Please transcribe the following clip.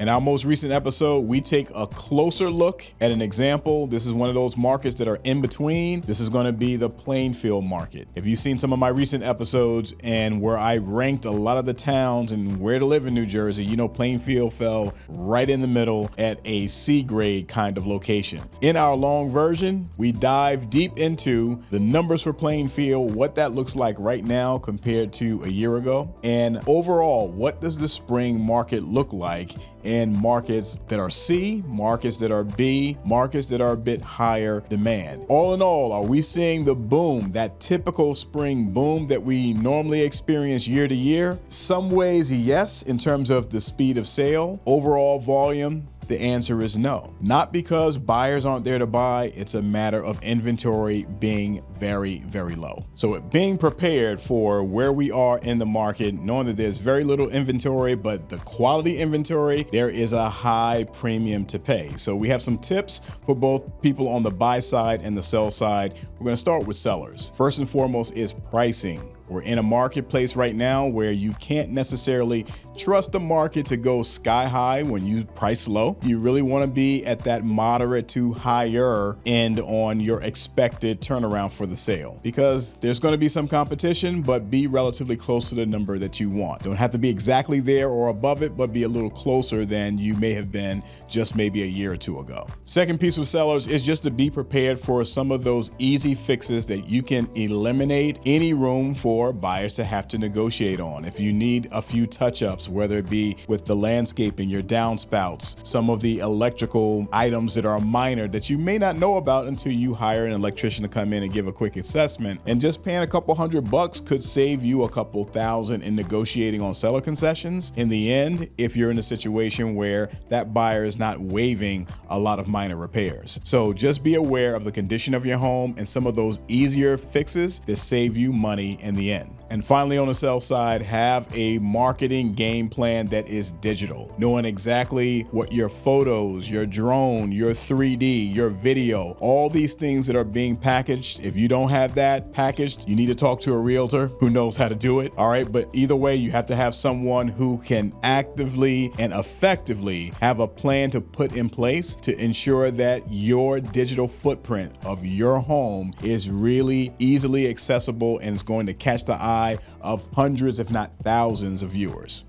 In our most recent episode, we take a closer look at an example. This is one of those markets that are in between. This is going to be the Plainfield market. If you've seen some of my recent episodes and where I ranked a lot of the towns and where to live in New Jersey, you know Plainfield fell right in the middle at a C grade kind of location. In our long version, we dive deep into the numbers for Plainfield, what that looks like right now compared to a year ago, and overall, what does the spring market look like in markets that are C, markets that are B, markets that are a bit higher demand. All in all, are we seeing the boom, that typical spring boom that we normally experience year to year? Some ways, yes, in terms of the speed of sale. Overall volume, the answer is no. Not because buyers aren't there to buy, it's a matter of inventory being very, very low. So being prepared for where we are in the market, knowing that there's very little inventory, but the quality inventory, there is a high premium to pay. So we have some tips for both people on the buy side and the sell side. We're gonna start with sellers. First and foremost is pricing. We're in a marketplace right now where you can't necessarily trust the market to go sky high when you price low. You really want to be at that moderate to higher end on your expected turnaround for the sale, because there's going to be some competition, but be relatively close to the number that you want. Don't have to be exactly there or above it, but be a little closer than you may have been just maybe a year or two ago. Second piece with sellers is just to be prepared for some of those easy fixes that you can eliminate any room for buyers to have to negotiate on. If you need a few touch-ups, whether it be with the landscaping, your downspouts, some of the electrical items that are minor that you may not know about until you hire an electrician to come in and give a quick assessment, and just paying a couple $100 could save you a couple thousand in negotiating on seller concessions in the end, if you're in a situation where that buyer is not waiving a lot of minor repairs. So just be aware of the condition of your home and some of those easier fixes that save you money in the end. And finally, on the sell side, have a marketing game plan that is digital, knowing exactly what your photos, your drone, your 3D, your video, all these things that are being packaged. If you don't have that packaged, you need to talk to a realtor who knows how to do it. All right. But either way, you have to have someone who can actively and effectively have a plan to put in place to ensure that your digital footprint of your home is really easily accessible and is going to catch the eye of hundreds, if not thousands of viewers.